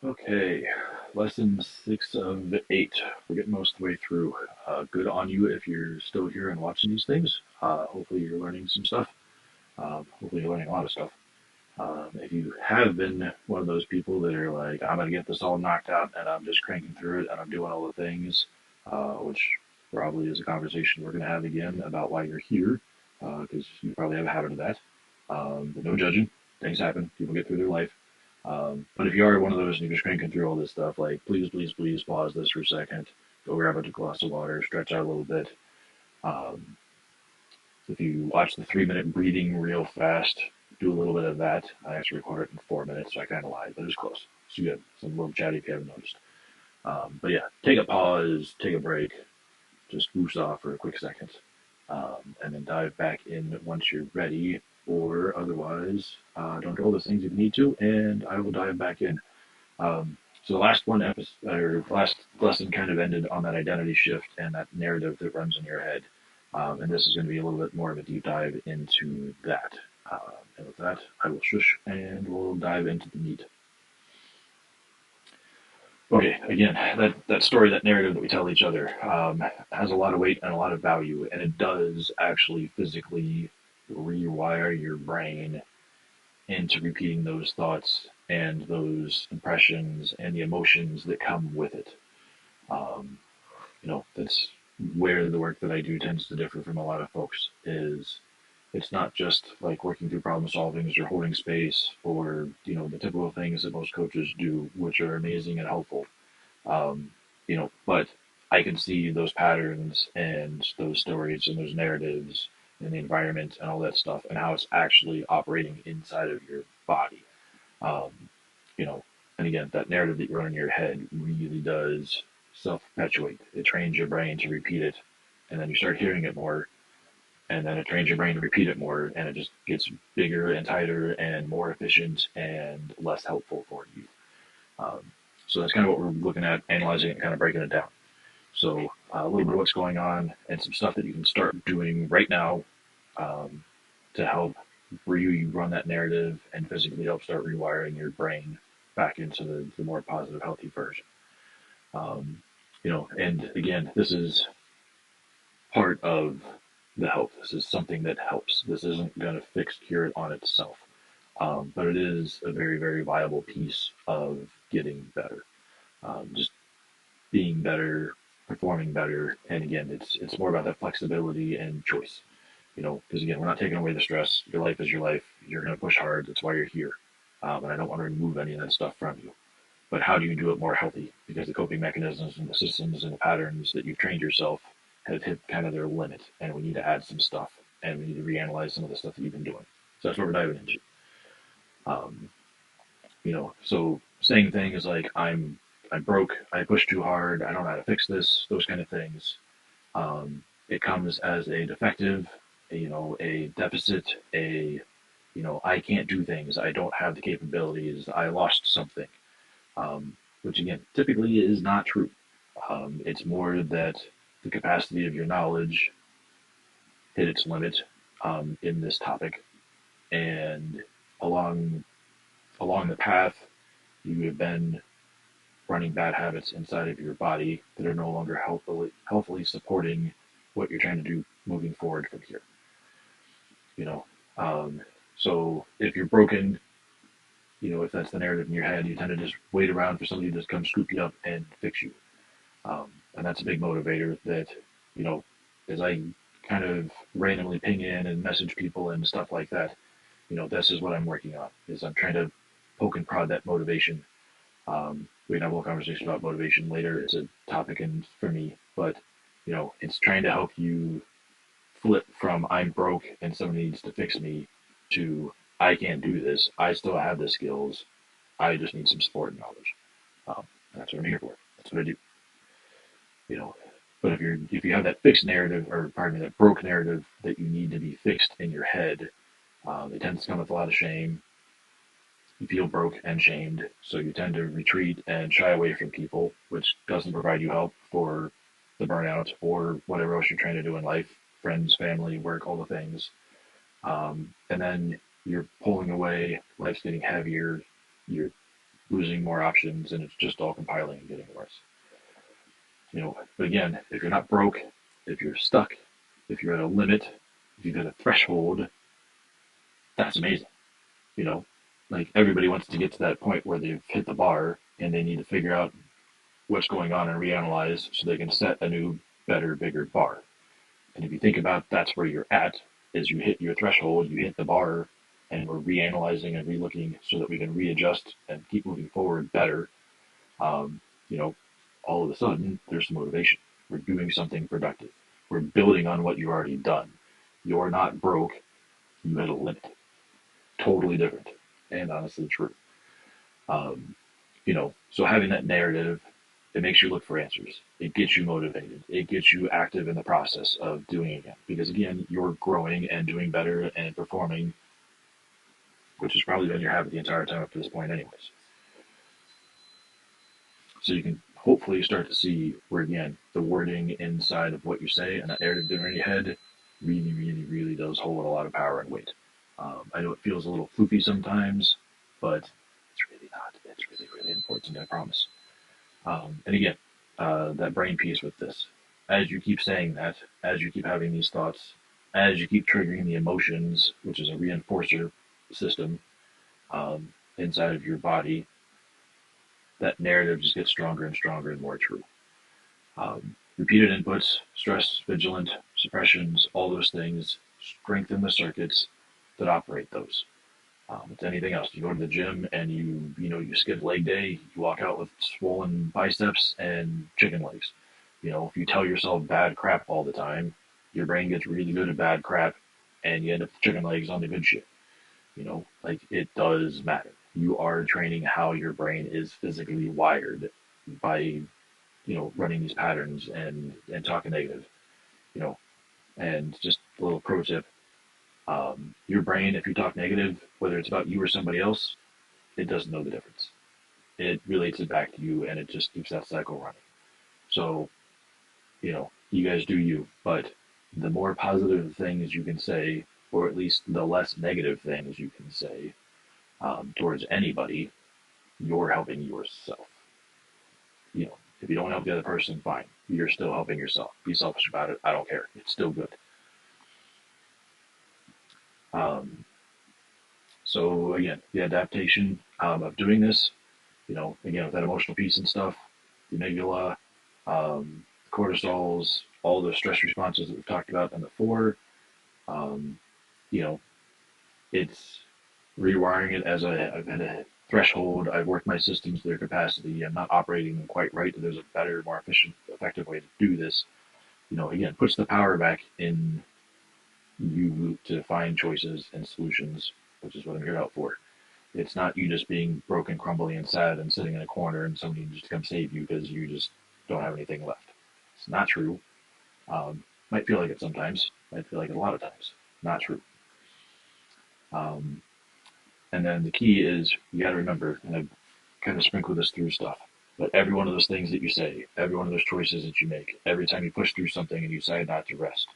Okay, lesson 6 of 8. We're getting most of the way through. Good on you if you're still here and watching these things. Hopefully, you're learning some stuff. Hopefully, you're learning a lot of stuff. If you have been one of those people that are like, I'm going to get this all knocked out and I'm just cranking through it and I'm doing all the things, which probably is a conversation we're going to have again about why you're here, because you probably have a habit of that. But no judging. Things happen. People get through their life. But if you are one of those and you're just cranking through all this stuff, like please, please, please pause this for a second. Go grab a glass of water, stretch out a little bit. Um, if you watch the 3 minute breathing real fast, do a little bit of that. I actually recorded it in 4 minutes, so I kind of lied, but it was close. It's good. It's a little chatty if you haven't noticed. But yeah, take a pause, take a break, just boost off for a quick second, and then dive back in once you're ready. Or otherwise, don't do all the things if you need to, and I will dive back in. So the last one episode or last lesson kind of ended on that identity shift and that narrative that runs in your head. And this is going to be a little bit more of a deep dive into that. And with that, I will shush and we'll dive into the meat. Okay, again, that story, that narrative that we tell each other, has a lot of weight and a lot of value, and it does actually physically rewire your brain into repeating those thoughts and those impressions and the emotions that come with it. Um, that's where the work that I do tends to differ from a lot of folks. Is it's not just like working through problem solvings or holding space or the typical things that most coaches do, which are amazing and helpful. But I can see those patterns and those stories and those narratives and the environment and all that stuff and how it's actually operating inside of your body. Um, you know, and again, that narrative that you run in your head really does self-perpetuate. It trains your brain to repeat it, and then you start hearing it more, and then it trains your brain to repeat it more, and it just gets bigger and tighter and more efficient and less helpful for you. Um, so that's kind of what we're looking at, analyzing it and kind of breaking it down. So a little bit of what's going on and some stuff that you can start doing right now, um, to help you run that narrative and physically help start rewiring your brain back into the more positive, healthy version. And again, this is part of the help. This is something that helps. This isn't going to fix cure it on itself, but it is a very, very viable piece of getting better. Just being better, performing better, and again, it's more about that flexibility and choice. Because again, we're not taking away the stress. Your life is your life. You're going to push hard. That's why you're here. And I don't want to remove any of that stuff from you. But how do you do it more healthy? Because the coping mechanisms and the systems and the patterns that you've trained yourself have hit kind of their limit, and we need to add some stuff, and we need to reanalyze some of the stuff that you've been doing. So that's what we're diving into. Um, so saying things like I'm broke, I pushed too hard, I don't know how to fix this, those kind of things. It comes as a defective, a deficit, I can't do things, I don't have the capabilities, I lost something, which again, typically is not true. It's more that the capacity of your knowledge hit its limit, in this topic, and along along the path, you have been running bad habits inside of your body that are no longer healthily supporting what you're trying to do moving forward from here. You know, um, so if you're broken, if that's the narrative in your head, you tend to just wait around for somebody to just come scoop you up and fix you. And that's a big motivator that, you know, as I kind of randomly ping in and message people and stuff like that, this is what I'm working on, is I'm trying to poke and prod that motivation. We can have a little conversation about motivation later. It's a topic and for me, but it's trying to help you flip from I'm broke and somebody needs to fix me to I can't do this. I still have the skills. I just need some support and knowledge. And that's what I'm here for. That's what I do. You know, but if you have that fixed narrative, or pardon me, that broke narrative that you need to be fixed in your head, it tends to come with a lot of shame. You feel broke and shamed, so you tend to retreat and shy away from people, which doesn't provide you help for the burnout or whatever else you're trying to do in life, friends, family, work, all the things. And then you're pulling away, life's getting heavier, you're losing more options, and it's just all compiling and getting worse. But again, if you're not broke, if you're stuck, if you're at a limit, if you've got a threshold, that's amazing. You know, like everybody wants to get to that point where they've hit the bar and they need to figure out what's going on and reanalyze so they can set a new, better, bigger bar. And if you think about that's where you're at, is you hit your threshold, you hit the bar, and we're reanalyzing and relooking so that we can readjust and keep moving forward better. Um, you know, all of a sudden there's some motivation. We're doing something productive. We're building on what you've already done. You're not broke. You hit a limit. Totally different and honestly true. Um, so having that narrative, it makes you look for answers. It gets you motivated. It gets you active in the process of doing it again. Because again, you're growing and doing better and performing, which has probably been your habit the entire time up to this point, anyways. So you can hopefully start to see where, again, the wording inside of what you say and that narrative in your head really, really, really does hold a lot of power and weight. I know it feels a little floofy sometimes, but it's really not. It's really, really important, I promise. And again, that brain piece with this. As you keep saying that, as you keep having these thoughts, as you keep triggering the emotions, which is a reinforcer system inside of your body, that narrative just gets stronger and stronger and more true. Repeated inputs, stress, vigilant, suppressions, all those things strengthen the circuits that operate those. It's anything else. You go to the gym and you skip leg day, you walk out with swollen biceps and chicken legs. If you tell yourself bad crap all the time, your brain gets really good at bad crap and you end up with chicken legs on the good shit. Like it does matter. You are training how your brain is physically wired by, running these patterns and talking negative, you know, and just a little pro tip. Your brain, if you talk negative, whether it's about you or somebody else, it doesn't know the difference. It relates it back to you and it just keeps that cycle running. So, you guys do you, but the more positive things you can say, or at least the less negative things you can say towards anybody, you're helping yourself. If you don't help the other person, fine. You're still helping yourself. Be selfish about it. I don't care. It's still good. Um, so again, the adaptation of doing this, again, with that emotional piece and stuff, the amygdala, cortisols, all the stress responses that we've talked about in the four, um, you know, it's rewiring it as I've had a threshold. I've worked my systems to their capacity. I'm not operating them quite right. There's a better, more efficient, effective way to do this. Again, puts the power back in you to find choices and solutions, which is what I'm here out for. It's not you just being broken, crumbly, and sad and sitting in a corner and somebody just come save you because you just don't have anything left. It's not true. Might feel like it sometimes. Might feel like it a lot of times. Not true. Um, and then the key is you got to remember, and I kind of sprinkle this through stuff, but every one of those things that you say, every one of those choices that you make, every time you push through something and you decide not to rest,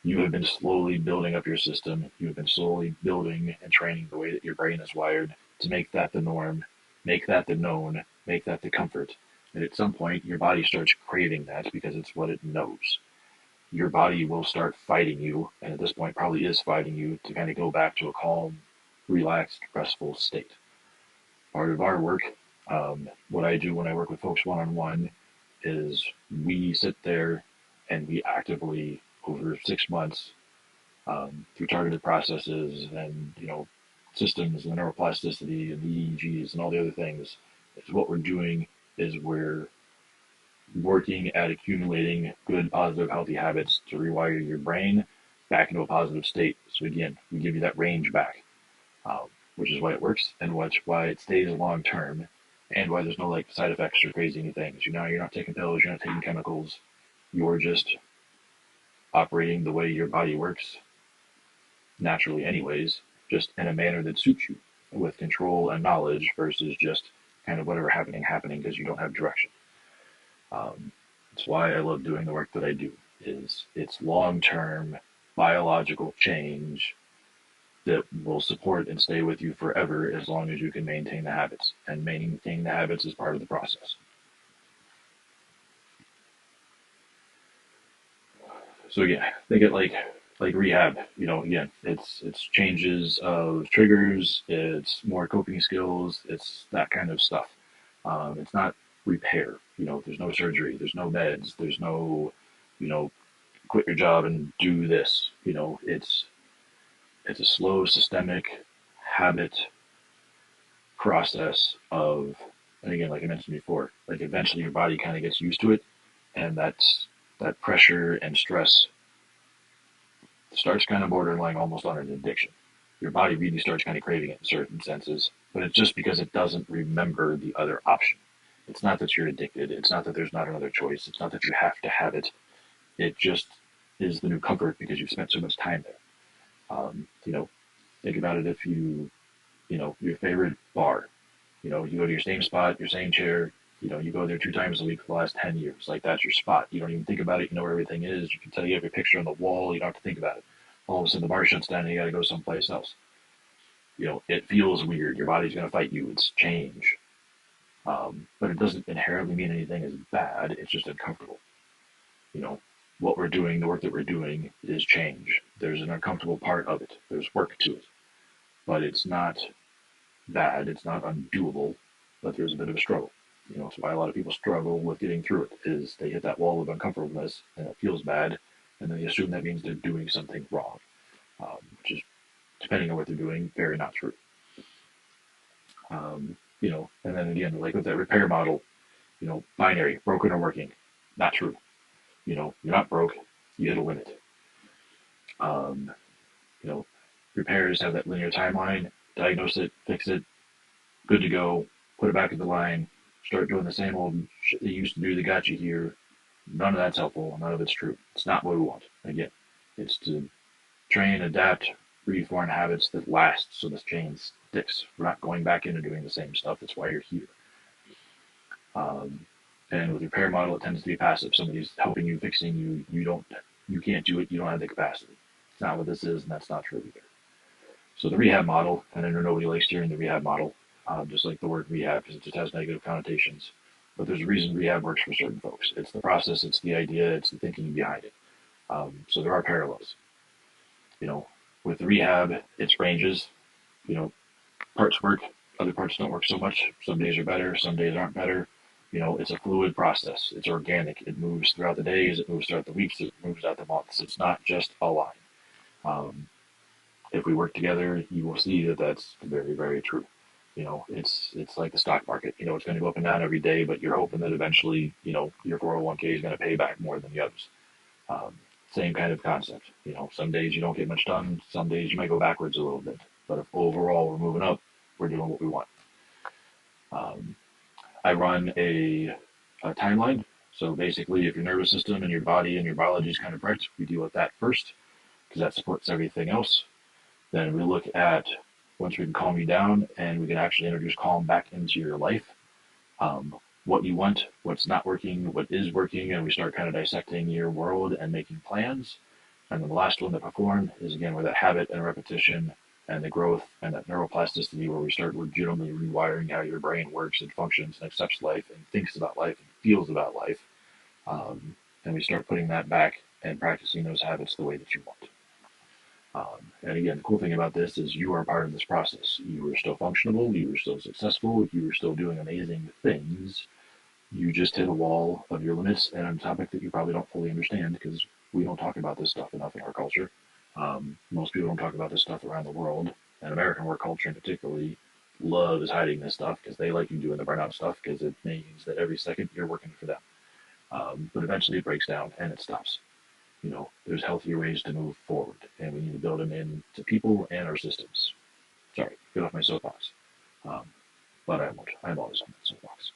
you have been slowly building up your system. You have been slowly building and training the way that your brain is wired to make that the norm, make that the known, make that the comfort. And at some point, your body starts craving that because it's what it knows. Your body will start fighting you, and at this point, probably is fighting you to kind of go back to a calm, relaxed, restful state. Part of our work, what I do when I work with folks one on one, is we sit there and we actively, over 6 months, through targeted processes and systems and neuroplasticity and EEGs and all the other things, is what we're doing is we're working at accumulating good, positive, healthy habits to rewire your brain back into a positive state. So again, we give you that range back, which is why it works and why it stays long term, and why there's no like side effects or crazy anything. You're not taking pills, you're not taking chemicals, you're just operating the way your body works naturally anyways, just in a manner that suits you with control and knowledge versus just kind of whatever happening because you don't have direction. That's why I love doing the work that I do. Is it's long-term biological change that will support and stay with you forever as long as you can maintain the habits. And maintaining the habits is part of the process. So again, think it like rehab. You know, again, it's changes of triggers, it's more coping skills, it's that kind of stuff. It's not repair. You know, there's no surgery, there's no meds, there's no, you know, quit your job and do this. You know, it's a slow systemic habit process of, and again, like I mentioned before, like eventually your body kind of gets used to it, and that pressure and stress starts kind of borderline almost on an addiction. Your body really starts kind of craving it in certain senses, but it's just because it doesn't remember the other option. It's not that you're addicted. It's not that there's not another choice. It's not that you have to have it. It just is the new comfort because you've spent so much time there. You know, think about it if you know, your favorite bar. You know, you go to your same spot, your same chair. You know, you go there 2 times a week for the last 10 years. Like, that's your spot. You don't even think about it. You know where everything is. You can tell you have your picture on the wall. You don't have to think about it. All of a sudden, the bar shuts down and you got to go someplace else. You know, it feels weird. Your body's going to fight you. It's change. But it doesn't inherently mean anything is bad. It's just uncomfortable. You know, what we're doing, the work that we're doing is change. There's an uncomfortable part of it. There's work to it. But it's not bad. It's not undoable. But there's a bit of a struggle. You know, it's why a lot of people struggle with getting through it is they hit that wall of uncomfortableness and it feels bad, and then they assume that means they're doing something wrong, which is, depending on what they're doing, very not true. You know, and then again, like with that repair model, you know, binary, broken or working, not true. You know, you're not broke, you hit a limit. Um, you know, repairs have that linear timeline, diagnose it, fix it, good to go, put it back in the line, start doing the same old shit they used to do that got you here. None of that's helpful. None of it's true. It's not what we want. Again, it's to train, adapt, reform habits that last so this chain sticks. We're not going back into doing the same stuff. That's why you're here. Um, and with your repair model, it tends to be passive. Somebody's helping you, fixing you. You can't do it. You don't have the capacity. It's not what this is, and that's not true either. So the rehab model, and I know nobody likes hearing the rehab model, just like the word rehab, because it just has negative connotations. But there's a reason rehab works for certain folks. It's the process, it's the idea, it's the thinking behind it. So there are parallels. You know, with the rehab, it's ranges. You know, parts work, other parts don't work so much. Some days are better, some days aren't better. You know, it's a fluid process. It's organic. It moves throughout the days, it moves throughout the weeks, it moves out the months. It's not just a line. Um, if we work together, you will see that that's very, very true. You know, it's like the stock market. You know, it's going to go up and down every day, but you're hoping that eventually, you know, your 401k is going to pay back more than the others. Um, Same kind of concept. You know, some days you don't get much done. Some days you might go backwards a little bit. But if overall we're moving up, we're doing what we want. Um, I run a timeline. So basically, if your nervous system and your body and your biology is kind of wrecked, we deal with that first because that supports everything else. Then we look at once we can calm you down and we can actually introduce calm back into your life. Um, what you want, what's not working, what is working, and we start kind of dissecting your world and making plans. And then the last one, the perform, is again where that habit and repetition and the growth and that neuroplasticity where we start legitimately rewiring how your brain works and functions and accepts life and thinks about life and feels about life. And we start putting that back and practicing those habits the way that you want. And again, the cool thing about this is you are part of this process. You are still functional, you are still successful, you are still doing amazing things. You just hit a wall of your limits and a topic that you probably don't fully understand because we don't talk about this stuff enough in our culture. Most people don't talk about this stuff around the world, and American work culture in particularly loves hiding this stuff because they like you doing the burnout stuff because it means that every second you're working for them. But eventually it breaks down and it stops. You know, there's healthier ways to move forward, and we need to build them into people and our systems. Sorry, get off my soapbox. Um, but I won't. I'm always on that soapbox.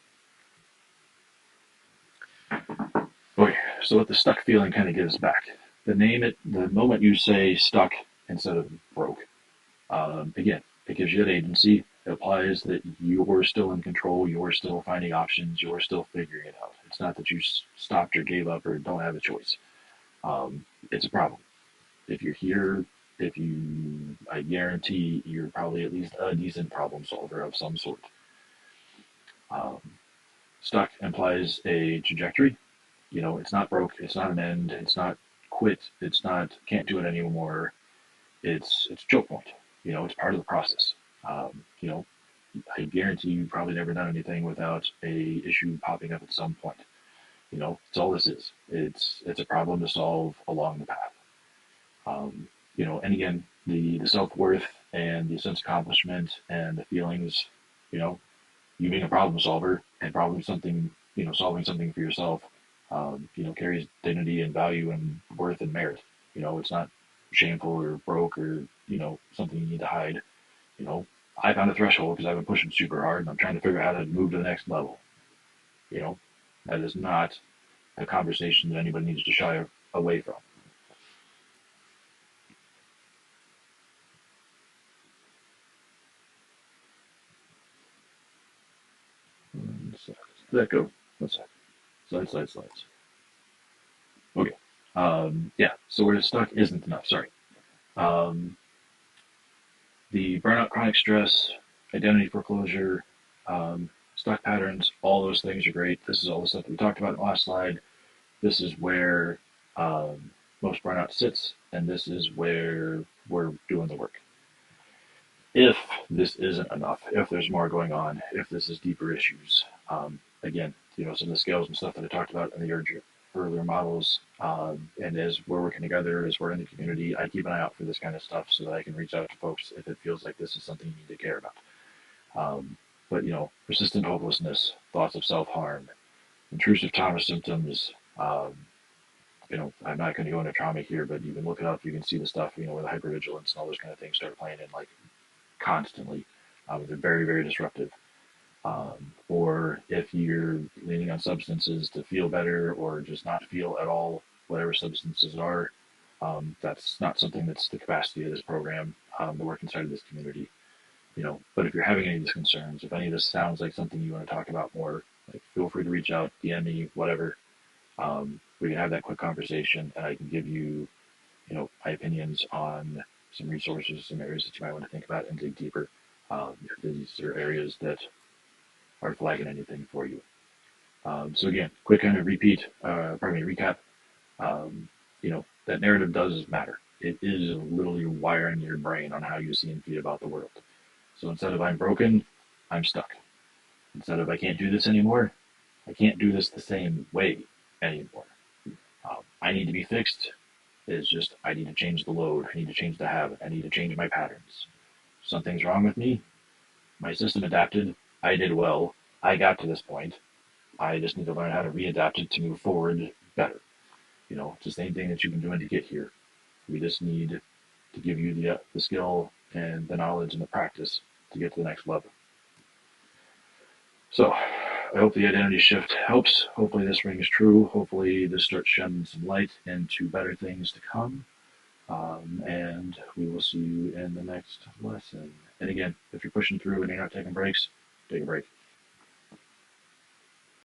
Okay, so what the stuck feeling kind of gives back. The moment you say stuck instead of broke, again, it gives you that agency. It applies that you're still in control, you're still finding options, you're still figuring it out. It's not that you stopped or gave up or don't have a choice. It's a problem. If you're here, if you, I guarantee you're probably at least a decent problem solver of some sort. Um, Stuck implies a trajectory. It's not broke, it's not an end, it's not quit, it's not can't do it anymore. It's choke point. It's part of the process. You know, I guarantee you've probably never done anything without a issue popping up at some point. It's all this is. It's a problem to solve along the path. Um, and again, the self worth and the sense of accomplishment and the feelings, you know, you being a problem solver and solving something for yourself, carries dignity and value and worth and merit. It's not shameful or broke or something you need to hide. You know, I found a threshold because I've been pushing super hard and I'm trying to figure out how to move to the next level. You know, that is not a conversation that anybody needs to shy away from. So, did that go? One sec. Slides. Okay. Yeah. So where it's stuck isn't enough. Sorry. Um, the burnout, chronic stress, identity foreclosure, stuck patterns, all those things are great. This is all the stuff that we talked about in the last slide. This is where most burnout sits, and this is where we're doing the work. If this isn't enough, if there's more going on, if this is deeper issues, again, some of the scales and stuff that I talked about in the earlier models, and as we're working together, as we're in the community, I keep an eye out for this kind of stuff so that I can reach out to folks if it feels like this is something you need to care about. But persistent hopelessness, thoughts of self-harm, intrusive trauma symptoms. I'm not going to go into trauma here, but you can look it up. You can see the stuff, where the hypervigilance and all those kind of things start playing in like constantly. They're very, very disruptive. Or if you're leaning on substances to feel better or just not feel at all, whatever substances are, that's not something that's the capacity of this program, the work inside of this community. But if you're having any of these concerns, if any of this sounds like something you want to talk about more, like feel free to reach out, DM me, whatever. We can have that quick conversation, and I can give you, my opinions on some resources, some areas that you might want to think about and dig deeper. If these are areas that are flagging anything for you. So again, quick kind of recap. That narrative does matter. It is literally wiring your brain on how you see and feel about the world. So instead of I'm broken, I'm stuck. Instead of I can't do this anymore, I can't do this the same way anymore. I need to be fixed is just I need to change the load. I need to change the habit. I need to change my patterns. Something's wrong with me. My system adapted. I did well. I got to this point. I just need to learn how to readapt it to move forward better. It's the same thing that you've been doing to get here. We just need to give you the skill and the knowledge and the practice to get to the next level. So I hope the identity shift helps. Hopefully this rings true. Hopefully this starts shedding some light into better things to come. And we will see you in the next lesson. And again, if you're pushing through and you're not taking breaks, take a break.